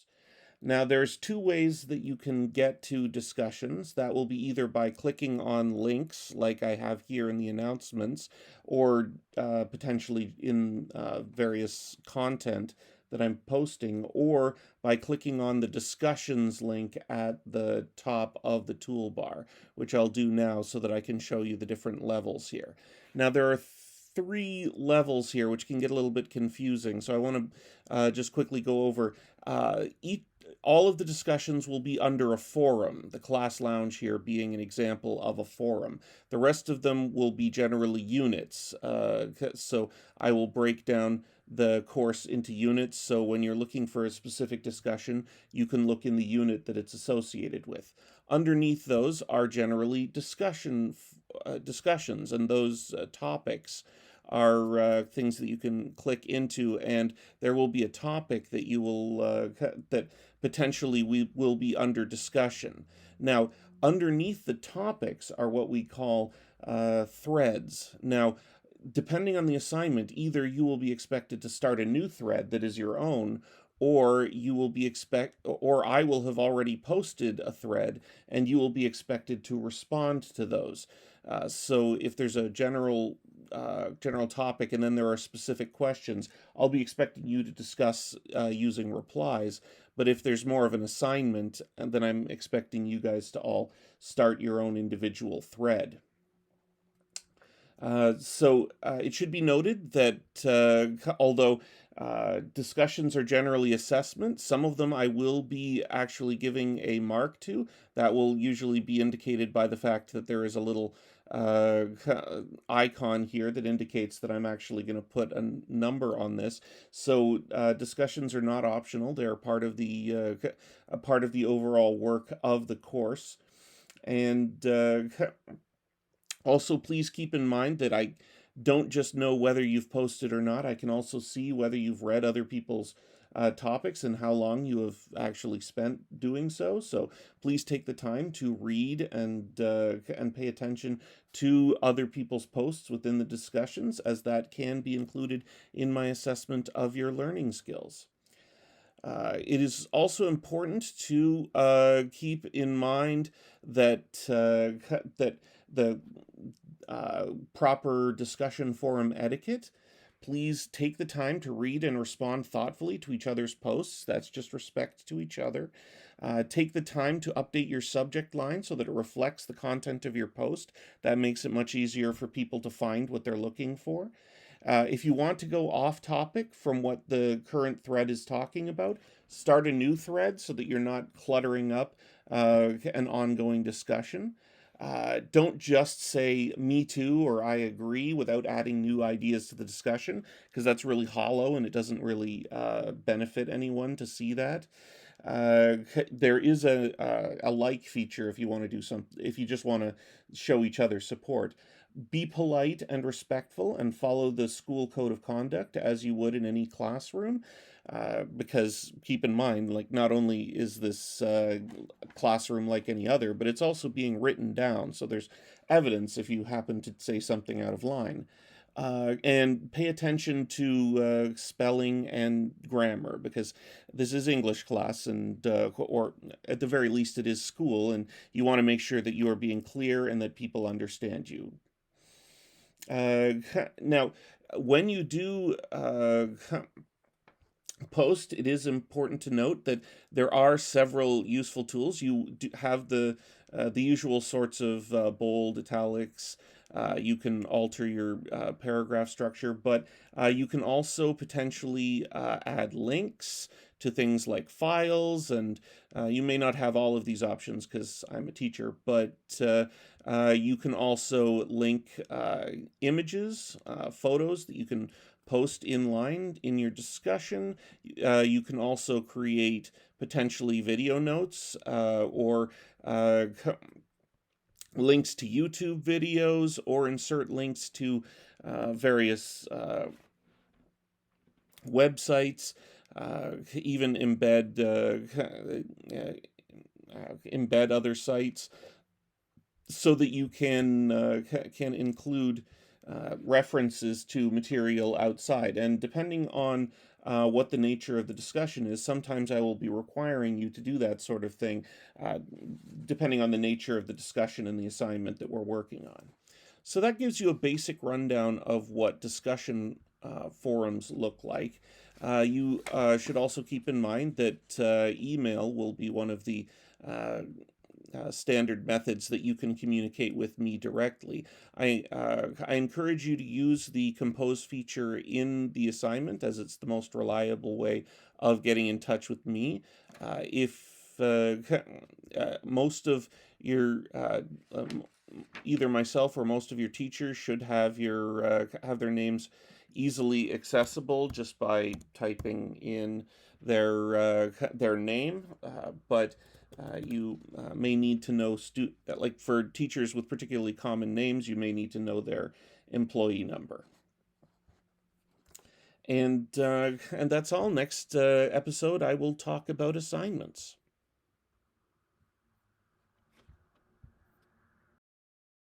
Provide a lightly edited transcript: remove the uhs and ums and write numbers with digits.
discussions. Now, there's two ways that you can get to discussions. That will be either by clicking on links, like I have here in the announcements, or potentially in various content that I'm posting, or by clicking on the discussions link at the top of the toolbar, which I'll do now so that I can show you the different levels here. Now, there are three levels here, which can get a little bit confusing. So I want to just quickly go over each. All of the discussions will be under a forum, the class lounge here being an example of a forum. The rest of them will be generally units. So I will break down the course into units. So when you're looking for a specific discussion, you can look in the unit that it's associated with. Underneath those are generally discussions, and those topics are things that you can click into, and there will be a topic that you will that potentially we will be under discussion. Now, underneath the topics are what we call threads. Now, depending on the assignment, either you will be expected to start a new thread that is your own, or or I will have already posted a thread and you will be expected to respond to those. So if there's a general topic and then there are specific questions, I'll be expecting you to discuss using replies. But if there's more of an assignment, then I'm expecting you guys to all start your own individual thread. It should be noted that although discussions are generally assessments, some of them I will be actually giving a mark to. That will usually be indicated by the fact that there is a little icon here that indicates that I'm actually going to put a number on this. So discussions are not optional; they're part of the overall work of the course. And also, please keep in mind that I don't just know whether you've posted or not. I can also see whether you've read other people's topics and how long you have actually spent doing so. So please take the time to read and pay attention to other people's posts within the discussions, as that can be included in my assessment of your learning skills. It is also important to keep in mind that that the proper discussion forum etiquette. Please take the time to read and respond thoughtfully to each other's posts. That's just respect to each other. Take the time to update your subject line so that it reflects the content of your post. That makes it much easier for people to find what they're looking for. If you want to go off topic from what the current thread is talking about, start a new thread so that you're not cluttering up an ongoing discussion. Don't just say me too or I agree without adding new ideas to the discussion, because that's really hollow and it doesn't really benefit anyone to see that. There is a like feature if you want to do if you just want to show each other support. Be polite and respectful and follow the school code of conduct as you would in any classroom. Because keep in mind, like, not only is this classroom like any other, but it's also being written down. So there's evidence if you happen to say something out of line. And pay attention to spelling and grammar, because this is English class, and or at the very least it is school, and you want to make sure that you are being clear and that people understand you. Now, when you do post, it is important to note that there are several useful tools. You do have the usual sorts of bold, italics. You can alter your paragraph structure, but you can also potentially add links to things like files, and you may not have all of these options because I'm a teacher, but you can also link images, photos that you can post in line in your discussion. You can also create potentially video notes or links to YouTube videos, or insert links to various websites, even embed other sites so that you can include references to material outside. And depending on what the nature of the discussion is, sometimes I will be requiring you to do that sort of thing, uh, depending on the nature of the discussion and the assignment that we're working on. So that gives you a basic rundown of what discussion forums look like. You should also keep in mind that email will be one of the uh, standard methods that you can communicate with me directly. I encourage you to use the compose feature in the assignment, as it's the most reliable way of getting in touch with me. If most of your either myself or most of your teachers should have their names easily accessible just by typing in their name, but you may need to know like for teachers with particularly common names, you may need to know their employee number. And that's all. Next episode, I will talk about assignments.